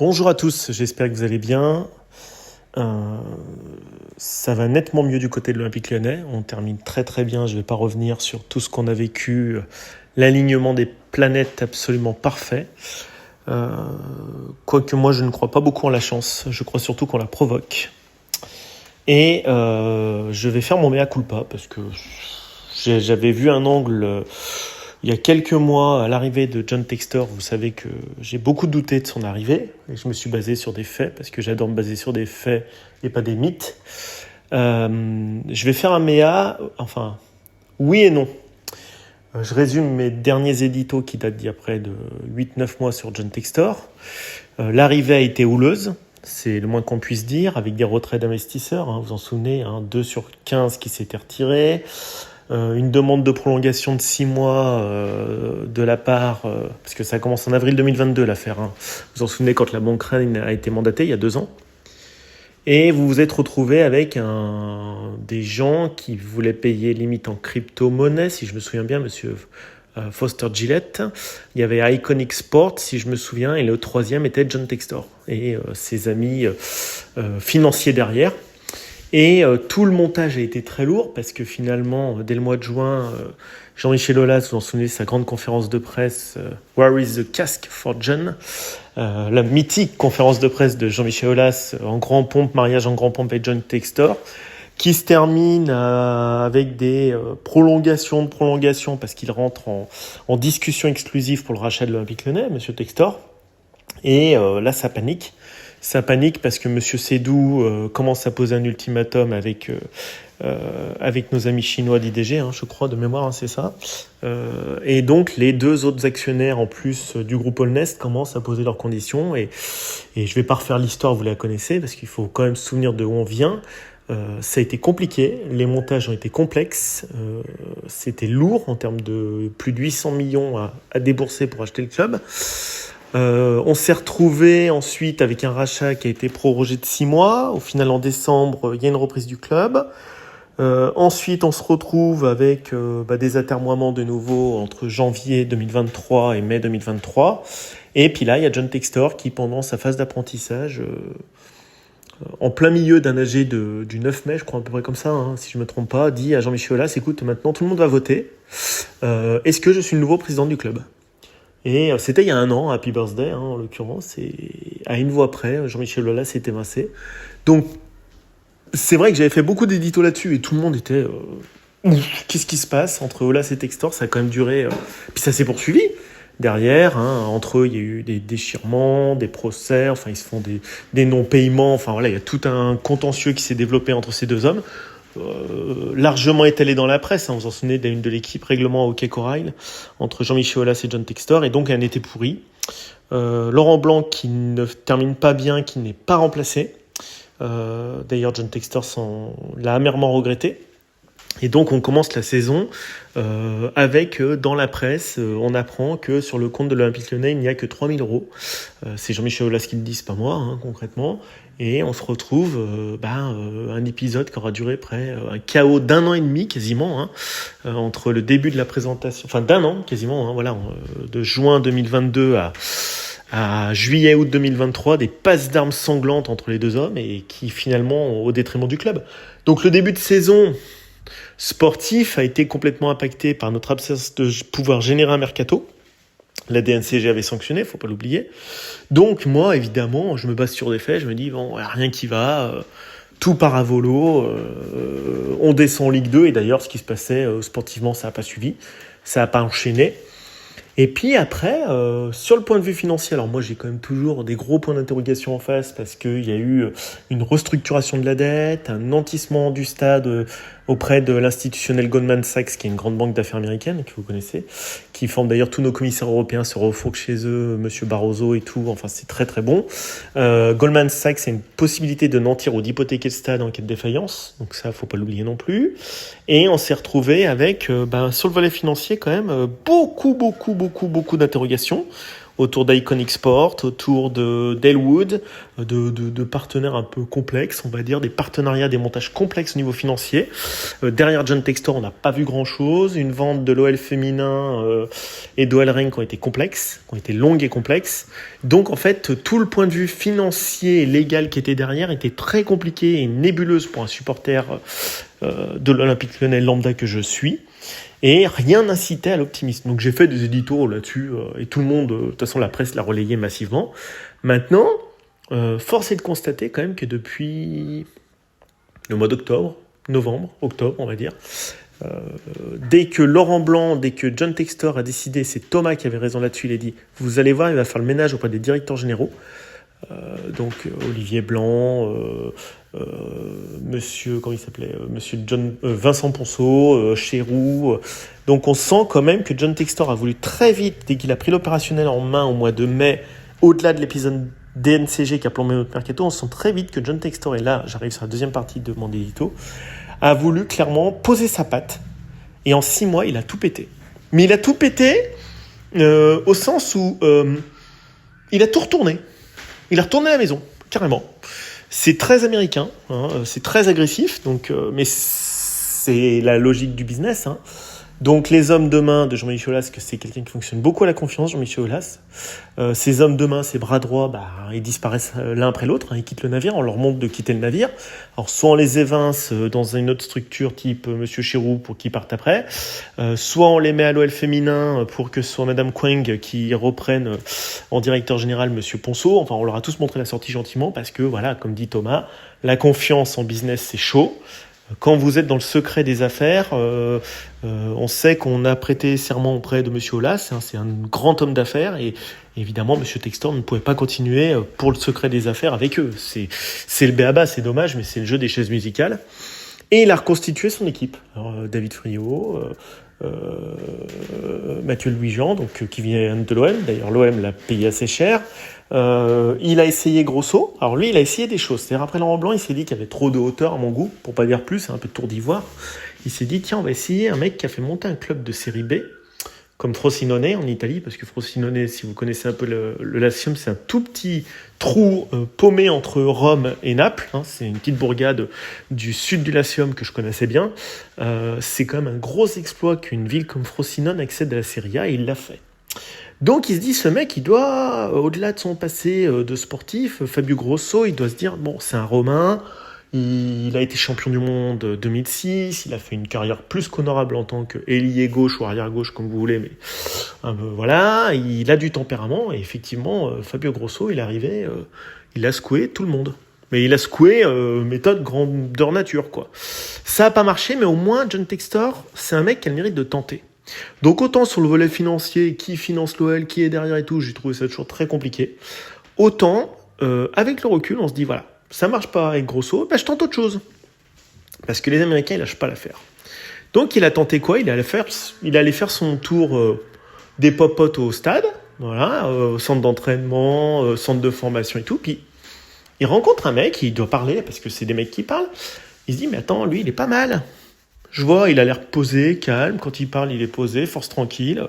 Bonjour à tous, j'espère que vous allez bien. Ça va nettement mieux du côté de l'Olympique Lyonnais. On termine très très bien, je ne vais pas revenir sur tout ce qu'on a vécu. L'alignement des planètes absolument parfait. Quoique moi je ne crois pas beaucoup en la chance, je crois surtout qu'on la provoque. Et je vais faire mon mea culpa parce que j'avais vu un angle il y a quelques mois à l'arrivée de John Textor. Vous savez que j'ai beaucoup douté de son arrivée et je me suis basé sur des faits parce que j'adore me baser sur des faits et pas des mythes. Je vais faire un mea, enfin oui et non. Je résume mes derniers éditos qui datent d'il y a près de 8-9 mois sur John Textor. L'arrivée a été houleuse, c'est le moins qu'on puisse dire, avec des retraits d'investisseurs. Vous vous en souvenez, 2 sur 15 qui s'étaient retirés. Une demande de prolongation de 6 mois de la part, parce que ça commence en avril 2022 l'affaire. Vous vous en souvenez quand la Banque Reine a été mandatée il y a 2 ans. Et vous vous êtes retrouvé avec des gens qui voulaient payer limite en crypto-monnaie, si je me souviens bien, monsieur Foster Gillett. Il y avait Iconic Sport, si je me souviens, et le troisième était John Textor et ses amis financiers derrière. Et tout le montage a été très lourd parce que finalement, dès le mois de juin, Jean-Michel Aulas, vous vous en souvenez, sa grande conférence de presse Where is the cask for John, la mythique conférence de presse de Jean-Michel Aulas en grand pompe, mariage en grand pompe avec John Textor, qui se termine avec des prolongations parce qu'il rentre en discussion exclusive pour le rachat de l'Olympique Lyonnais, monsieur Textor. Et là, ça panique. Ça panique parce que M. Sédou commence à poser un ultimatum avec nos amis chinois d'IDG, je crois, de mémoire, c'est ça. Et donc, les 2 autres actionnaires, en plus du groupe Allnest, commencent à poser leurs conditions. Et je ne vais pas refaire l'histoire, vous la connaissez, parce qu'il faut quand même se souvenir de où on vient. Ça a été compliqué, les montages ont été complexes, c'était lourd en termes de plus de 800 millions à débourser pour acheter le club. On s'est retrouvé ensuite avec un rachat qui a été prorogé de 6 mois. Au final, en décembre, il y a une reprise du club. Ensuite, on se retrouve avec des atermoiements de nouveau entre janvier 2023 et mai 2023. Et puis là, il y a John Textor qui, pendant sa phase d'apprentissage, en plein milieu d'un AG du 9 mai, je crois à peu près comme ça, si je ne me trompe pas, dit à Jean-Michel Aulas, écoute, maintenant tout le monde va voter. Est-ce que je suis le nouveau président du club ? Et c'était il y a 1 an, Happy Birthday en l'occurrence, et à une voix près, Jean-Michel Aulas s'est évincé. Donc, c'est vrai que j'avais fait beaucoup d'éditos là-dessus, et tout le monde était... qu'est-ce qui se passe entre Aulas et Textor ? Ça a quand même duré... Puis ça s'est poursuivi. Derrière, entre eux, il y a eu des déchirements, des procès, enfin, ils se font des non-paiements, enfin voilà, il y a tout un contentieux qui s'est développé entre ces 2 hommes. Largement étalé dans la presse, vous vous en souvenez d'une de l'équipe règlement hockey corail entre Jean-Michel Aulas et John Textor, et donc un été pourri. Laurent Blanc qui ne termine pas bien, qui n'est pas remplacé. D'ailleurs, John Textor l'a amèrement regretté. Et donc on commence la saison avec, dans la presse, on apprend que sur le compte de l'Olympique Lyonnais, il n'y a que 3 000 €. C'est Jean-Michel Aulas qui le dit, c'est pas moi, concrètement. Et on se retrouve un épisode qui aura duré un chaos d'1 an et demi quasiment, entre le début de la présentation, enfin d'1 an quasiment, de juin 2022 à juillet-août 2023, des passes d'armes sanglantes entre les 2 hommes et qui finalement au détriment du club. Donc le début de saison sportif a été complètement impacté par notre absence de pouvoir générer un mercato. La DNCG avait sanctionné, faut pas l'oublier. Donc moi, évidemment, je me base sur des faits, je me dis, bon, rien qui va, tout part à volo, on descend en Ligue 2, et d'ailleurs, ce qui se passait sportivement, ça n'a pas suivi, ça n'a pas enchaîné. Et puis après, sur le point de vue financier, alors moi j'ai quand même toujours des gros points d'interrogation en face parce qu'il y a eu une restructuration de la dette, un nantissement du stade auprès de l'institutionnel Goldman Sachs, qui est une grande banque d'affaires américaine que vous connaissez, qui forme d'ailleurs tous nos commissaires européens, se refourquent chez eux, monsieur Barroso et tout, enfin c'est très très bon. Goldman Sachs a une possibilité de nantir ou d'hypothéquer le stade en cas de défaillance, donc ça faut pas l'oublier non plus. Et on s'est retrouvé avec, sur le volet financier quand même, beaucoup d'interrogations autour d'Iconic Sport, autour de d'Elwood, de partenaires un peu complexes, on va dire, des partenariats, des montages complexes au niveau financier. Derrière John Textor, on n'a pas vu grand-chose. Une vente de l'OL féminin et d'OL Reign qui ont été complexes, qui ont été longues et complexes. Donc en fait, tout le point de vue financier et légal qui était derrière était très compliqué et nébuleuse pour un supporter de l'Olympique Lyonnais lambda que je suis. Et rien n'incitait à l'optimisme. Donc j'ai fait des éditos là-dessus, et tout le monde, de toute façon la presse l'a relayé massivement. Maintenant, force est de constater quand même que depuis le mois d'octobre, octobre on va dire, dès que Laurent Blanc, dès que John Textor a décidé, c'est Thomas qui avait raison là-dessus, il a dit, vous allez voir, il va faire le ménage auprès des directeurs généraux. Donc Olivier Blanc, monsieur, comment il s'appelait, monsieur Vincent Ponceau, Chéroux. Donc on sent quand même que John Textor a voulu très vite, dès qu'il a pris l'opérationnel en main au mois de mai, au-delà de l'épisode DNCG qui a plombé notre mercato, on sent très vite que John Textor, et là j'arrive sur la deuxième partie de mon édito, a voulu clairement poser sa patte. Et en 6 mois, il a tout pété. Mais il a tout pété au sens où il a tout retourné. Il a retourné à la maison, carrément. C'est très américain, hein, c'est très agressif, donc, mais c'est la logique du business. Hein. Donc les hommes de main de Jean-Michel Aulas, que c'est quelqu'un qui fonctionne beaucoup à la confiance, Jean-Michel Aulas. Ces hommes de main, ces bras droits, ils disparaissent l'un après l'autre, hein, ils quittent le navire, on leur montre de quitter le navire. Alors soit on les évince dans une autre structure type Monsieur Chéroux pour qu'ils partent après, soit on les met à l'OL féminin pour que ce soit Madame Queng qui reprenne en directeur général Monsieur Ponceau. Enfin, on leur a tous montré la sortie gentiment parce que, voilà, comme dit Thomas, la confiance en business, c'est chaud. Quand vous êtes dans le secret des affaires, on sait qu'on a prêté serment auprès de Monsieur Aulas, hein, c'est un grand homme d'affaires, et évidemment Monsieur Textor ne pouvait pas continuer pour le secret des affaires avec eux. C'est le b.a.-ba, c'est dommage, mais c'est le jeu des chaises musicales. Et il a reconstitué son équipe. Alors, David Friot, Mathieu Louis-Jean, donc, qui vient de l'OM, d'ailleurs l'OM l'a payé assez cher. Il a essayé Grosso. Alors lui, il a essayé des choses. C'est-à-dire après Laurent Blanc, il s'est dit qu'il y avait trop de hauteur à mon goût, pour pas dire plus, c'est un peu de tour d'ivoire. Il s'est dit, tiens, on va essayer un mec qui a fait monter un club de série B, comme Frosinone en Italie, parce que Frosinone, si vous connaissez un peu le Latium, c'est un tout petit trou paumé entre Rome et Naples. Hein, c'est une petite bourgade du sud du Latium que je connaissais bien. C'est quand même un gros exploit qu'une ville comme Frosinone accède à la Serie A, et il l'a fait. Donc il se dit, ce mec, il doit, au-delà de son passé de sportif, Fabio Grosso, il doit se dire, bon, c'est un Romain, il a été champion du monde 2006, il a fait une carrière plus qu'honorable en tant qu'ailier gauche ou arrière gauche, comme vous voulez, mais voilà, il a du tempérament, et effectivement, Fabio Grosso, il est arrivé, il a secoué tout le monde. Mais il a secoué méthode grandeur nature, quoi. Ça n'a pas marché, mais au moins, John Textor, c'est un mec qui a le mérite de tenter. Donc autant sur le volet financier, qui finance l'OL, qui est derrière et tout, j'ai trouvé ça toujours très compliqué. Autant, avec le recul, on se dit, voilà, ça marche pas avec Grosso, je tente autre chose. Parce que les Américains, ils lâchent pas l'affaire. Donc il a tenté quoi ? Il allait faire son tour des popotes au stade, voilà, centre d'entraînement, centre de formation et tout, puis il rencontre un mec, il doit parler, parce que c'est des mecs qui parlent, il se dit, mais attends, lui, il est pas mal. Je vois, il a l'air posé, calme. Quand il parle, il est posé, force tranquille.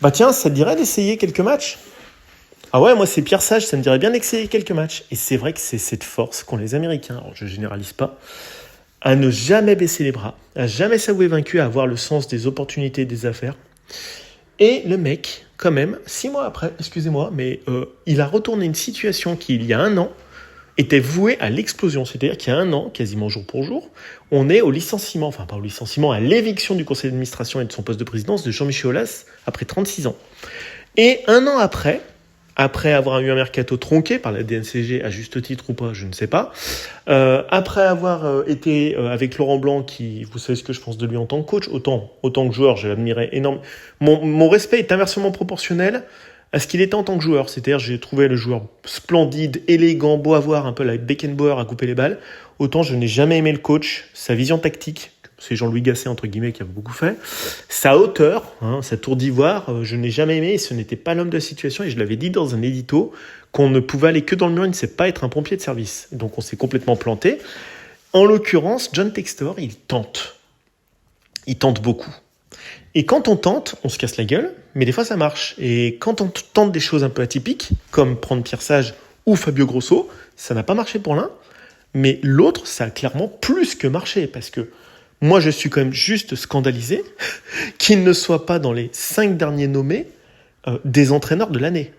Bah tiens, ça te dirait d'essayer quelques matchs ? Ah ouais, moi c'est Pierre Sage, ça me dirait bien d'essayer quelques matchs. Et c'est vrai que c'est cette force qu'ont les Américains, alors je généralise pas, à ne jamais baisser les bras, à jamais s'avouer vaincu, à avoir le sens des opportunités et des affaires. Et le mec, quand même, 6 mois après, excusez-moi, mais il a retourné une situation qui, il y a 1 an, était voué à l'explosion. C'est-à-dire qu'il y a 1 an, quasiment jour pour jour, on est au licenciement, enfin pas au licenciement, à l'éviction du conseil d'administration et de son poste de présidence de Jean-Michel Aulas après 36 ans. Et 1 an après avoir eu un mercato tronqué par la DNCG, à juste titre ou pas, je ne sais pas, après avoir été avec Laurent Blanc, qui, vous savez ce que je pense de lui en tant que coach, autant que joueur, j'ai admiré énormément. Mon respect est inversement proportionnel à ce qu'il était en tant que joueur. C'est-à-dire, j'ai trouvé le joueur splendide, élégant, beau à voir, un peu like Beckenbauer à couper les balles. Autant je n'ai jamais aimé le coach, sa vision tactique, c'est Jean-Louis Gasset, entre guillemets, qui a beaucoup fait. Sa hauteur, sa tour d'ivoire, je n'ai jamais aimé, et ce n'était pas l'homme de la situation, et je l'avais dit dans un édito, qu'on ne pouvait aller que dans le mur, il ne sait pas être un pompier de service. Donc on s'est complètement planté. En l'occurrence, John Textor, il tente beaucoup. Et quand on tente, on se casse la gueule, mais des fois ça marche. Et quand on tente des choses un peu atypiques, comme prendre Pierre Sage ou Fabio Grosso, ça n'a pas marché pour l'un, mais l'autre, ça a clairement plus que marché, parce que moi je suis quand même juste scandalisé qu'il ne soit pas dans les 5 derniers nommés des entraîneurs de l'année.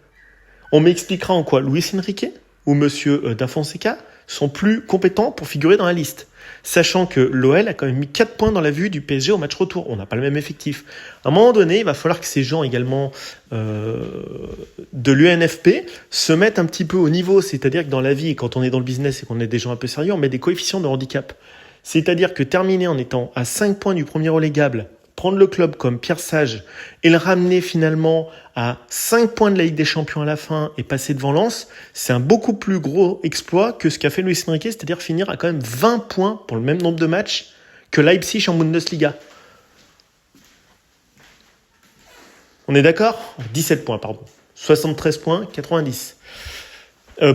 On m'expliquera en quoi Luis Enrique ou Monsieur Da Fonseca sont plus compétents pour figurer dans la liste. Sachant que l'OL a quand même mis 4 points dans la vue du PSG au match retour. On n'a pas le même effectif. À un moment donné, il va falloir que ces gens également de l'UNFP se mettent un petit peu au niveau. C'est-à-dire que dans la vie, quand on est dans le business et qu'on est des gens un peu sérieux, on met des coefficients de handicap. C'est-à-dire que terminer en étant à 5 points du premier relégable, prendre le club comme Pierre Sage et le ramener finalement à 5 points de la Ligue des Champions à la fin et passer devant Lens, c'est un beaucoup plus gros exploit que ce qu'a fait Luis Enrique, c'est-à-dire finir à quand même 20 points pour le même nombre de matchs que Leipzig en Bundesliga. On est d'accord ? 17 points, pardon. 73 points, 90.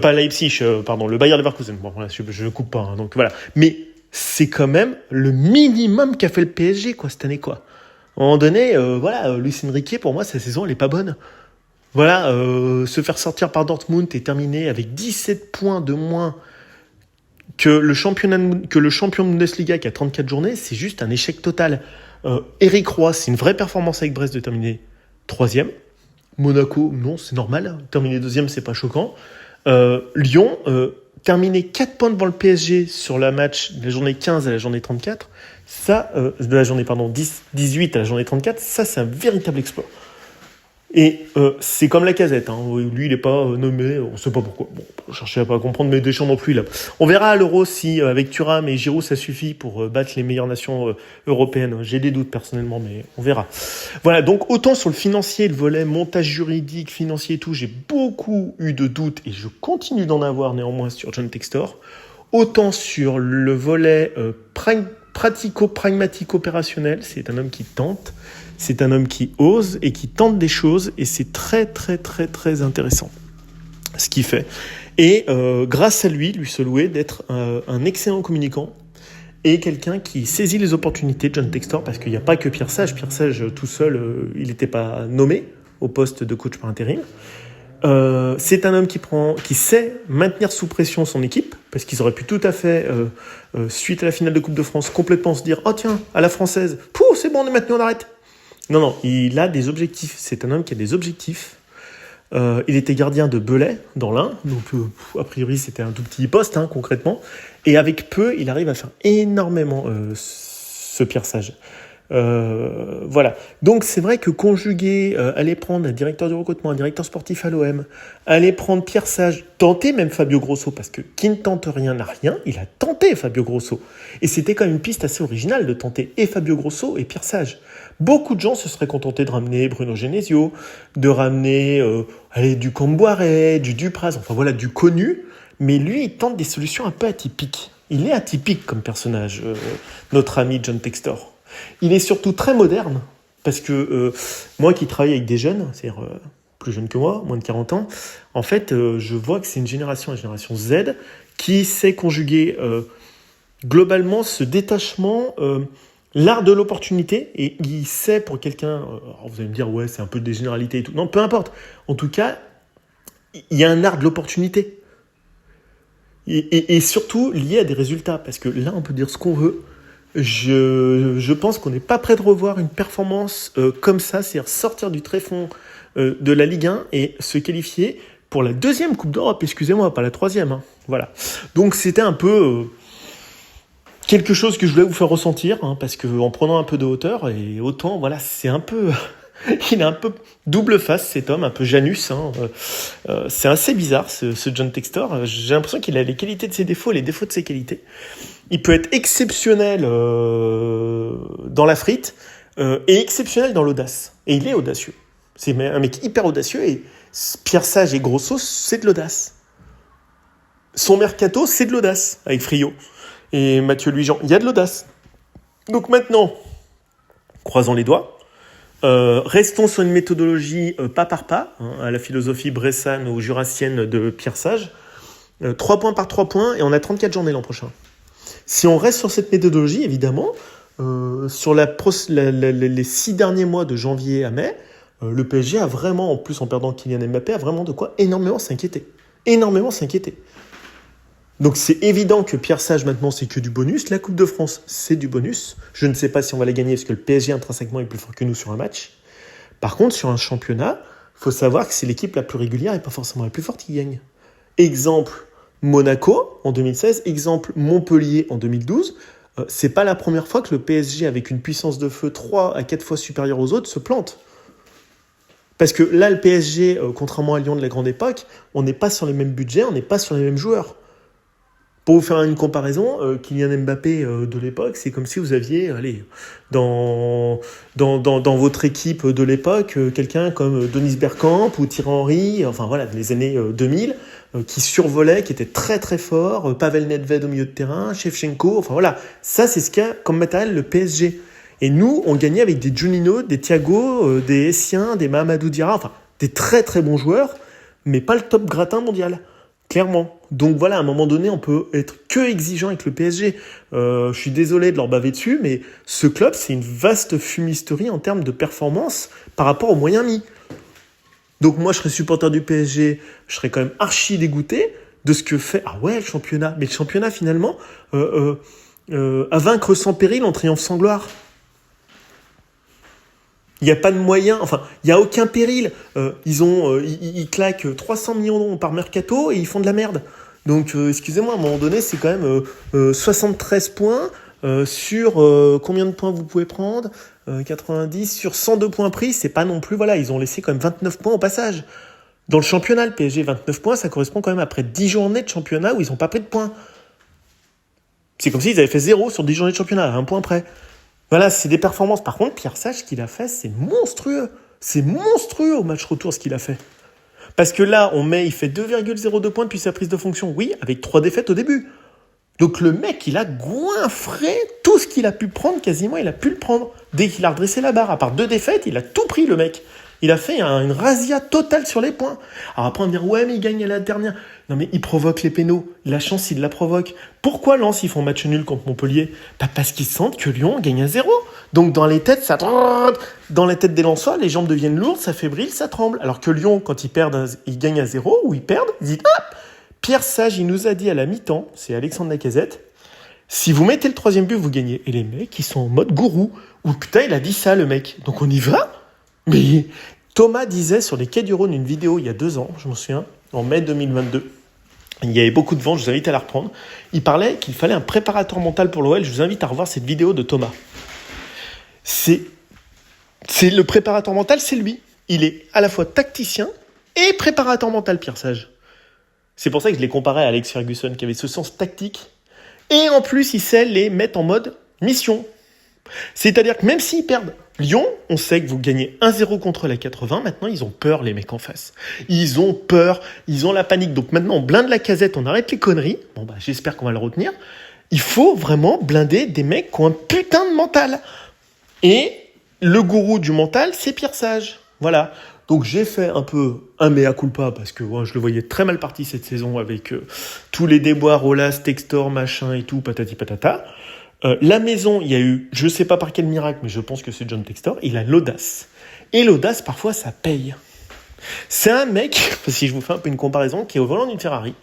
Pas Leipzig, pardon, le Bayer Leverkusen. Bon, voilà, je ne coupe pas, hein, donc voilà. Mais c'est quand même le minimum qu'a fait le PSG, quoi, cette année, quoi. À un moment donné, Luis Enrique, pour moi, sa saison, elle est pas bonne. Voilà, se faire sortir par Dortmund et terminer avec 17 points de moins que le champion de Bundesliga qui a 34 journées, c'est juste un échec total. Eric Roy, c'est une vraie performance avec Brest de terminer 3e. Monaco, non, c'est normal. Terminer 2e, c'est pas choquant. Lyon, terminer 4 points devant le PSG sur la match de la journée 15 à la journée 34, ça, de la journée 18 à la journée 34, ça c'est un véritable exploit. Et c'est comme la Casette, hein. Lui il n'est pas nommé, on ne sait pas pourquoi. Bon, je cherchais à pas comprendre, mais Deschamps non plus là. On verra à l'Euro si avec Thuram et Giroud ça suffit pour battre les meilleures nations européennes. J'ai des doutes personnellement, mais on verra. Voilà, donc autant sur le financier, le volet montage juridique, financier et tout, j'ai beaucoup eu de doutes et je continue d'en avoir néanmoins sur John Textor. Autant sur le volet pratico-pragmatique opérationnel, c'est un homme qui tente. C'est un homme qui ose et qui tente des choses et c'est très très très très intéressant ce qu'il fait. Et grâce à lui se louer d'être un excellent communicant et quelqu'un qui saisit les opportunités de John Textor, parce qu'il n'y a pas que Pierre Sage. Pierre Sage tout seul, il n'était pas nommé au poste de coach par intérim. C'est un homme qui sait maintenir sous pression son équipe, parce qu'ils auraient pu tout à fait, suite à la finale de Coupe de France, complètement se dire « Oh tiens, à la française, c'est bon, on est maintenu, on arrête !» Non, il a des objectifs. C'est un homme qui a des objectifs. Il était gardien de Belay, dans l'Ain. Donc, a priori, c'était un tout petit poste, hein, concrètement. Et avec peu, il arrive à faire énormément ce Pierre Sage. Voilà. Donc, c'est vrai que conjuguer, aller prendre un directeur du recrutement, un directeur sportif à l'OM, aller prendre Pierre Sage, tenter même Fabio Grosso, parce que qui ne tente rien n'a rien, il a tenté Fabio Grosso. Et c'était quand même une piste assez originale de tenter et Fabio Grosso et Pierre Sage. Beaucoup de gens se seraient contentés de ramener Bruno Genesio, de ramener du Camboire, du Dupraz, enfin voilà, du connu. Mais lui, il tente des solutions un peu atypiques. Il est atypique comme personnage, notre ami John Textor. Il est surtout très moderne, parce que moi qui travaille avec des jeunes, c'est-à-dire plus jeunes que moi, moins de 40 ans, en fait, je vois que c'est une génération, la génération Z, qui sait conjuguer globalement ce détachement... l'art de l'opportunité, et il sait pour quelqu'un, alors vous allez me dire, ouais, c'est un peu des généralités et tout. Non, peu importe. En tout cas, il y a un art de l'opportunité. Et surtout lié à des résultats. Parce que là, on peut dire ce qu'on veut. Je pense qu'on n'est pas prêt de revoir une performance comme ça, c'est-à-dire sortir du tréfonds de la Ligue 1 et se qualifier pour la 2e Coupe d'Europe. Excusez-moi, pas la 3e. Hein. Voilà. Donc, c'était un peu... quelque chose que je voulais vous faire ressentir, hein, parce qu'en prenant un peu de hauteur, et autant, voilà, c'est un peu... il a un peu double face, cet homme, un peu Janus. Hein. C'est assez bizarre, ce John Textor. J'ai l'impression qu'il a les qualités de ses défauts et les défauts de ses qualités. Il peut être exceptionnel dans la frite et exceptionnel dans l'audace. Et il est audacieux. C'est un mec hyper audacieux, et Pierre Sage et Grosso, c'est de l'audace. Son mercato, c'est de l'audace, avec Friot. Et Mathieu Louis-Jean, il y a de l'audace. Donc maintenant, croisons les doigts. Restons sur une méthodologie pas par pas, hein, à la philosophie bressane ou jurassienne de Pierre Sage. 3 points par 3 points, et on a 34 journées l'an prochain. Si on reste sur cette méthodologie, évidemment, sur les 6 derniers mois de janvier à mai, le PSG a vraiment, en plus en perdant Kylian Mbappé, a vraiment de quoi énormément s'inquiéter. Énormément s'inquiéter. Donc c'est évident que Pierre Sage maintenant c'est que du bonus. La Coupe de France c'est du bonus. Je ne sais pas si on va la gagner parce que le PSG intrinsèquement est plus fort que nous sur un match. Par contre sur un championnat, il faut savoir que c'est l'équipe la plus régulière et pas forcément la plus forte qui gagne. Exemple Monaco en 2016, exemple Montpellier en 2012. C'est pas la première fois que le PSG avec une puissance de feu 3 à 4 fois supérieure aux autres se plante. Parce que là le PSG, contrairement à Lyon de la grande époque, on n'est pas sur les mêmes budgets, on n'est pas sur les mêmes joueurs. Pour vous faire une comparaison, Kylian Mbappé de l'époque, c'est comme si vous aviez, dans votre équipe de l'époque, quelqu'un comme Denis Bergkamp ou Thierry Henry, enfin voilà, des années 2000, qui survolait, qui était très très fort, Pavel Nedved au milieu de terrain, Shevchenko, enfin voilà, ça c'est ce qu'a comme matériel le PSG. Et nous, on gagnait avec des Juninho, des Thiago, des Essien, des Mahamadou Diarra, enfin des très très bons joueurs, mais pas le top gratin mondial. Clairement. Donc voilà, à un moment donné, on peut être que exigeant avec le PSG. Je suis désolé de leur baver dessus, mais ce club, c'est une vaste fumisterie en termes de performance par rapport aux moyens mis. Donc moi, je serais supporter du PSG, je serais quand même archi dégoûté de ce que fait... Ah ouais, le championnat. Mais le championnat, finalement, à vaincre sans péril, en triomphe sans gloire. Il n'y a pas de moyen, enfin, il n'y a aucun péril. Ils claquent 300 millions d'euros par mercato et ils font de la merde. Donc, excusez-moi, à un moment donné, c'est quand même 73 points sur combien de points vous pouvez prendre 90 sur 102 points pris, c'est pas non plus, voilà, ils ont laissé quand même 29 points au passage. Dans le championnat, le PSG, 29 points, ça correspond quand même à près de 10 journées de championnat où ils n'ont pas pris de points. C'est comme s'ils avaient fait 0 sur 10 journées de championnat, à un point près. Voilà, c'est des performances. Par contre, Pierre Sage, ce qu'il a fait, c'est monstrueux. C'est monstrueux au match retour, ce qu'il a fait. Parce que là, il fait 2,02 points depuis sa prise de fonction. Oui, avec 3 défaites au début. Donc le mec, il a goinfré tout ce qu'il a pu prendre, quasiment, il a pu le prendre. Dès qu'il a redressé la barre, à part 2 défaites, il a tout pris, le mec. Il a fait une razzia totale sur les points. Alors après, on va me dire, ouais, mais il gagne à la dernière. Non, mais il provoque les pénaux. La chance, il la provoque. Pourquoi Lens, ils font match nul contre Montpellier ? Parce qu'ils sentent que Lyon gagne à 0. Donc dans les têtes, dans les têtes des Lensois, les jambes deviennent lourdes, ça fébrile, ça tremble. Alors que Lyon, quand ils gagnent à 0 ou ils perdent, ils disent, hop, Pierre Sage, il nous a dit à la mi-temps, c'est Alexandre Lacazette, si vous mettez le 3e but, vous gagnez. Et les mecs, ils sont en mode gourou. Ou putain, il a dit ça, le mec. Donc on y va ? Mais Thomas disait sur les quais du Rhône une vidéo il y a 2 ans, je m'en souviens, en mai 2022. Il y avait beaucoup de vent, je vous invite à la reprendre. Il parlait qu'il fallait un préparateur mental pour l'OL. Je vous invite à revoir cette vidéo de Thomas. C'est le préparateur mental, c'est lui. Il est à la fois tacticien et préparateur mental, Pierre Sage. C'est pour ça que je l'ai comparé à Alex Ferguson, qui avait ce sens tactique. Et en plus, il sait les mettre en mode mission. C'est-à-dire que même s'ils perdent Lyon, on sait que vous gagnez 1-0 contre la 80. Maintenant, ils ont peur, les mecs en face. Ils ont peur, ils ont la panique. Donc maintenant, on blinde la casette, on arrête les conneries. Bon, j'espère qu'on va le retenir. Il faut vraiment blinder des mecs qui ont un putain de mental. Et le gourou du mental, c'est Pierre Sage. Voilà. Donc j'ai fait un peu un mea culpa parce que je le voyais très mal parti cette saison avec tous les déboires, Olas, Textor, machin et tout, patati patata. La maison, il y a eu, je sais pas par quel miracle, mais je pense que c'est John Textor, il a l'audace. Et l'audace, parfois, ça paye. C'est un mec, si je vous fais un peu une comparaison, qui est au volant d'une Ferrari.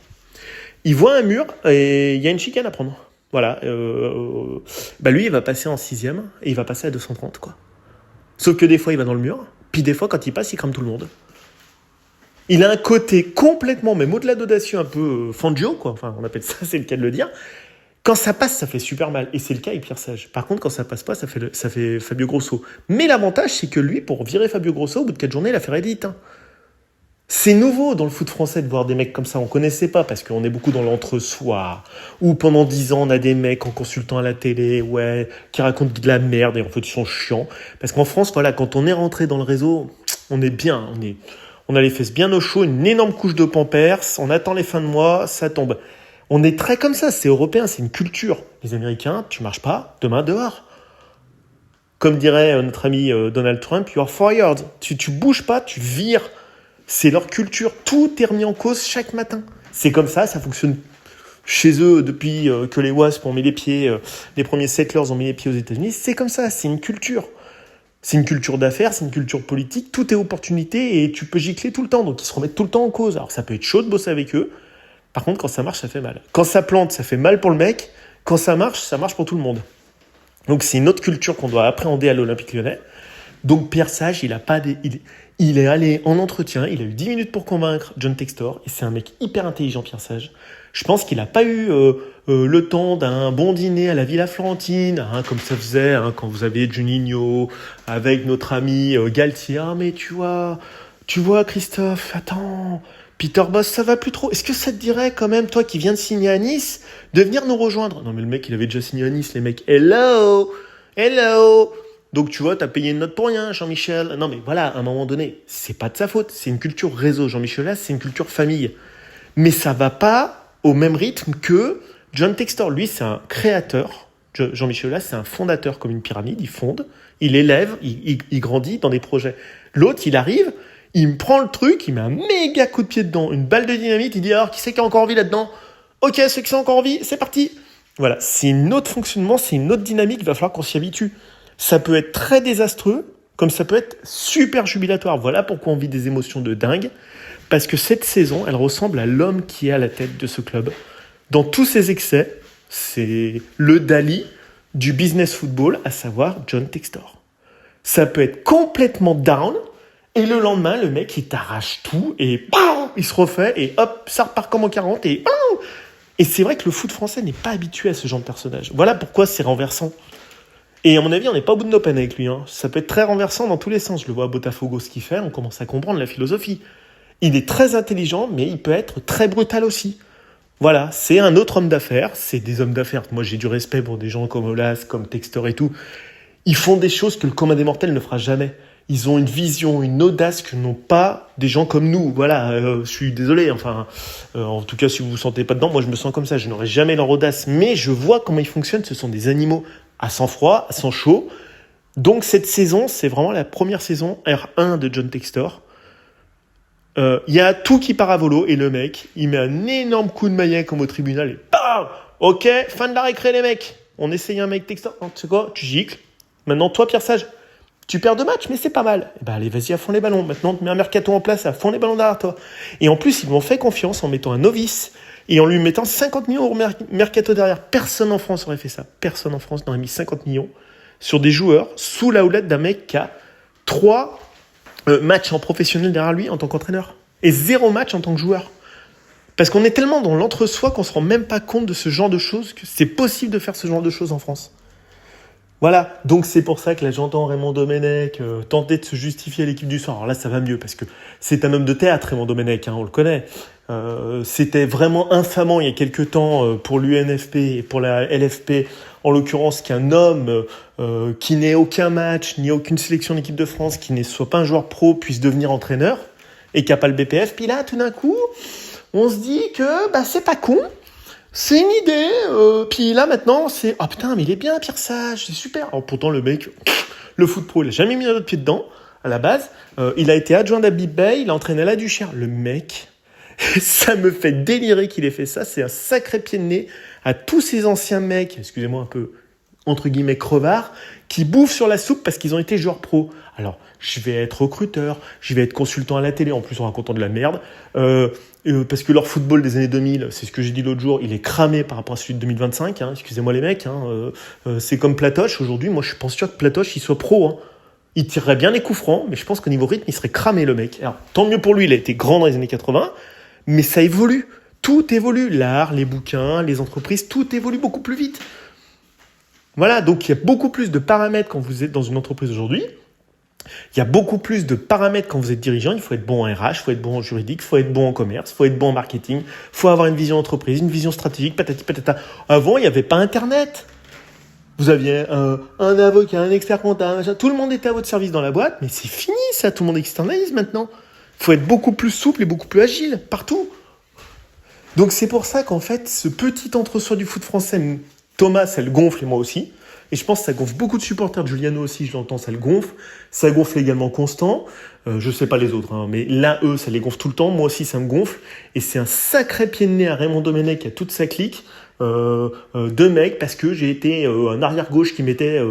Il voit un mur et il y a une chicane à prendre. Voilà. Lui, il va passer en 6e et il va passer à 230, quoi. Sauf que des fois, il va dans le mur, puis des fois, quand il passe, il crame tout le monde. Il a un côté complètement, même au-delà d'audacieux, un peu Fangio, quoi. Enfin, on appelle ça, c'est le cas de le dire. Quand ça passe, ça fait super mal. Et c'est le cas avec Pierre Sage. Par contre, quand ça passe pas, ça fait Fabio Grosso. Mais l'avantage, c'est que lui, pour virer Fabio Grosso, au bout de 4 journées, il a fait rédite. C'est nouveau dans le foot français de voir des mecs comme ça. On connaissait pas parce qu'on est beaucoup dans l'entre-soi. Ou pendant 10 ans, on a des mecs en consultant à la télé, qui racontent de la merde et en fait, ils sont chiants. Parce qu'en France, voilà, quand on est rentré dans le réseau, on est bien. On a les fesses bien au chaud, une énorme couche de pampers. On attend les fins de mois, ça tombe. On est très comme ça, c'est européen, c'est une culture. Les Américains, tu marches pas, demain dehors. Comme dirait notre ami Donald Trump, you are fired. Tu bouges pas, tu vires. C'est leur culture, tout est remis en cause chaque matin. C'est comme ça fonctionne. chez eux depuis que les Wasps ont mis les pieds, les premiers settlers ont mis les pieds aux États-Unis. C'est comme ça, c'est une culture. C'est une culture d'affaires, c'est une culture politique, tout est opportunité et tu peux gicler tout le temps, donc ils se remettent tout le temps en cause. Alors ça peut être chaud de bosser avec eux, par contre quand ça marche, ça fait mal. Quand ça plante, ça fait mal pour le mec, quand ça marche pour tout le monde. Donc c'est une autre culture qu'on doit appréhender à l'Olympique Lyonnais. Donc Pierre Sage, il est allé en entretien, il a eu 10 minutes pour convaincre John Textor, et c'est un mec hyper intelligent, Pierre Sage. Je pense qu'il n'a pas eu le temps d'un bon dîner à la Villa Florentine, comme ça faisait quand vous aviez Juninho, avec notre ami Galtier. Ah mais tu vois Christophe, attends, Peter Bosz, ça va plus trop. Est-ce que ça te dirait quand même, toi qui viens de signer à Nice, de venir nous rejoindre? Non mais le mec, il avait déjà signé à Nice, les mecs. Hello. Donc tu vois, t'as payé une note pour rien, Jean-Michel. Non mais voilà, à un moment donné, c'est pas de sa faute. C'est une culture réseau, Jean-Michel là, c'est une culture famille. Mais ça va pas au même rythme que John Textor. Lui, c'est un créateur. Jean-Michel là, c'est un fondateur comme une pyramide. Il fonde, il élève, il grandit dans des projets. L'autre, il arrive, il me prend le truc, il met un méga coup de pied dedans, une balle de dynamite, il dit alors, qui c'est qui a encore envie là-dedans? Ok, ceux qui sont encore en vie, c'est parti. Voilà, c'est un autre fonctionnement, c'est une autre dynamique, il va falloir qu'on s'y habitue. Ça peut être très désastreux, comme ça peut être super jubilatoire. Voilà pourquoi on vit des émotions de dingue. Parce que cette saison, elle ressemble à l'homme qui est à la tête de ce club. Dans tous ses excès, c'est le Dali du business football, à savoir John Textor. Ça peut être complètement down, et le lendemain, le mec, il t'arrache tout, et bam, il se refait, et hop, ça repart comme en 40, et bam. Et c'est vrai que le foot français n'est pas habitué à ce genre de personnage. Voilà pourquoi c'est renversant. Et à mon avis, on n'est pas au bout de nos peines avec lui. Ça peut être très renversant dans tous les sens. Je le vois à Botafogo, ce qu'il fait, on commence à comprendre la philosophie. Il est très intelligent, mais il peut être très brutal aussi. Voilà, c'est un autre homme d'affaires. C'est des hommes d'affaires. Moi, j'ai du respect pour des gens comme Olas, comme Textor et tout. Ils font des choses que le commun des mortels ne fera jamais. Ils ont une vision, une audace que n'ont pas des gens comme nous. Voilà, je suis désolé. En tout cas, si vous vous sentez pas dedans, moi, je me sens comme ça. Je n'aurai jamais leur audace. Mais je vois comment ils fonctionnent. Ce sont des animaux à sang froid, à sang chaud. Donc, cette saison, c'est vraiment la première saison R1 de John Textor. Y a tout qui part à volo et le mec, il met un énorme coup de maillet comme au tribunal et bam. Ok, fin de la récré les mecs. On essaye un mec Textor. Tu sais quoi? Tu gicles. Maintenant, toi, Pierre Sage, tu perds 2 matchs, mais c'est pas mal. Et allez, vas-y, à fond les ballons. Maintenant, tu mets un mercato en place, à fond les ballons derrière toi. Et en plus, ils m'ont fait confiance en mettant un novice et en lui mettant 50 millions au mercato derrière. Personne en France aurait fait ça. Personne en France n'aurait mis 50 millions sur des joueurs sous la houlette d'un mec qui a 3 matchs en professionnel derrière lui en tant qu'entraîneur. Et 0 match en tant que joueur. Parce qu'on est tellement dans l'entre-soi qu'on se rend même pas compte de ce genre de choses, que c'est possible de faire ce genre de choses en France. Voilà, donc c'est pour ça que là j'entends Raymond Domenech tenter de se justifier à l'équipe du soir. Alors là ça va mieux parce que c'est un homme de théâtre, Raymond Domenech, on le connaît. C'était vraiment infamant il y a quelques temps pour l'UNFP et pour la LFP, en l'occurrence qu'un homme qui n'ait aucun match, ni aucune sélection d'équipe de France, qui ne soit pas un joueur pro, puisse devenir entraîneur et qui n'a pas le BPF. Puis là tout d'un coup, on se dit que c'est pas con. C'est une idée, puis là maintenant c'est ah putain mais il est bien Pierre Sage, c'est super. Alors pourtant le mec, le foot pro il a jamais mis un autre pied dedans à la base. Il a été adjoint d'Habib Bey, il a entraîné la Duchère. Le mec, ça me fait délirer qu'il ait fait ça. C'est un sacré pied de nez à tous ces anciens mecs, excusez-moi un peu entre guillemets crevards, qui bouffent sur la soupe parce qu'ils ont été joueurs pro. Alors je vais être recruteur, je vais être consultant à la télé en plus en racontant de la merde. Parce que leur football des années 2000, c'est ce que j'ai dit l'autre jour, il est cramé par rapport à celui de 2025. Excusez-moi les mecs, c'est comme Platoche aujourd'hui. Moi, je pense sûr que Platoche, il soit pro. Il tirerait bien les coups francs, mais je pense qu'au niveau rythme, il serait cramé le mec. Alors, tant mieux pour lui, il a été grand dans les années 80, mais ça évolue. Tout évolue. L'art, les bouquins, les entreprises, tout évolue beaucoup plus vite. Voilà, donc il y a beaucoup plus de paramètres quand vous êtes dans une entreprise aujourd'hui. Il y a beaucoup plus de paramètres quand vous êtes dirigeant. Il faut être bon en RH, il faut être bon en juridique, il faut être bon en commerce, il faut être bon en marketing, il faut avoir une vision entreprise, une vision stratégique, patati patata. Avant, il n'y avait pas Internet. Vous aviez un avocat, un expert comptable, machin. Tout le monde était à votre service dans la boîte, mais c'est fini ça, tout le monde externalise maintenant. Il faut être beaucoup plus souple et beaucoup plus agile, partout. Donc c'est pour ça qu'en fait, ce petit entre-soi du foot français, Thomas, ça le gonfle et moi aussi. Et je pense que ça gonfle beaucoup de supporters de Giuliano aussi, je l'entends, ça le gonfle. Ça gonfle également Constant. Je sais pas les autres, hein, mais là, eux, ça les gonfle tout le temps. Moi aussi, ça me gonfle. Et c'est un sacré pied de nez à Raymond Domenech et à toute sa clique. De mecs, parce que j'ai été un arrière-gauche qui mettait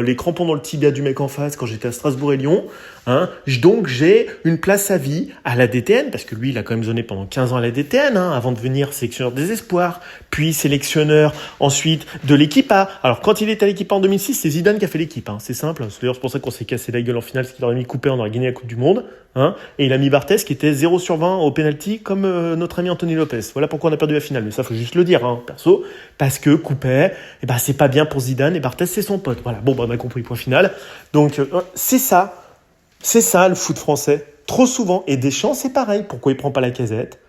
les crampons dans le tibia du mec en face quand j'étais à Strasbourg et Lyon. Hein. Donc j'ai une place à vie à la DTN, parce que lui, il a quand même zoné pendant 15 ans à la DTN, hein, avant de devenir sélectionneur des espoirs, puis sélectionneur ensuite de l'équipe A. Alors quand il est à l'équipe A en 2006, c'est Zidane qui a fait l'équipe. Hein. C'est simple, c'est d'ailleurs pour ça qu'on s'est cassé la gueule en finale, parce qu'il aurait mis Coupé, on aurait gagné la Coupe du Monde. Hein. Et il a mis Barthez qui était 0/20 au penalty, comme notre ami Anthony Lopez. Voilà pourquoi on a perdu la finale, mais ça faut juste le dire, hein, perso, parce que Coupé, c'est pas bien pour Zidane et Barthez c'est son pote. Voilà, bon on a compris, point final. Donc c'est ça le foot français, trop souvent. Et Deschamps c'est pareil, pourquoi il prend pas Lacazette?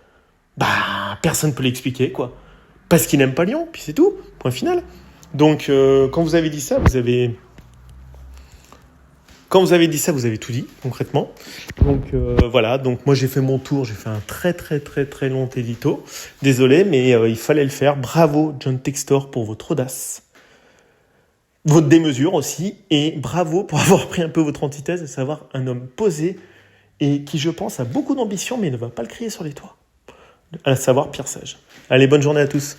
Personne peut l'expliquer, quoi. Parce qu'il n'aime pas Lyon, puis c'est tout, point final. Donc quand vous avez dit ça, vous avez tout dit, concrètement. Donc voilà, donc moi j'ai fait mon tour, j'ai fait un très très très très long édito. Désolé, mais il fallait le faire. Bravo John Textor pour votre audace, votre démesure aussi, et bravo pour avoir pris un peu votre antithèse, à savoir un homme posé et qui, je pense, a beaucoup d'ambition mais ne va pas le crier sur les toits. À savoir Pierre Sage. Allez, bonne journée à tous.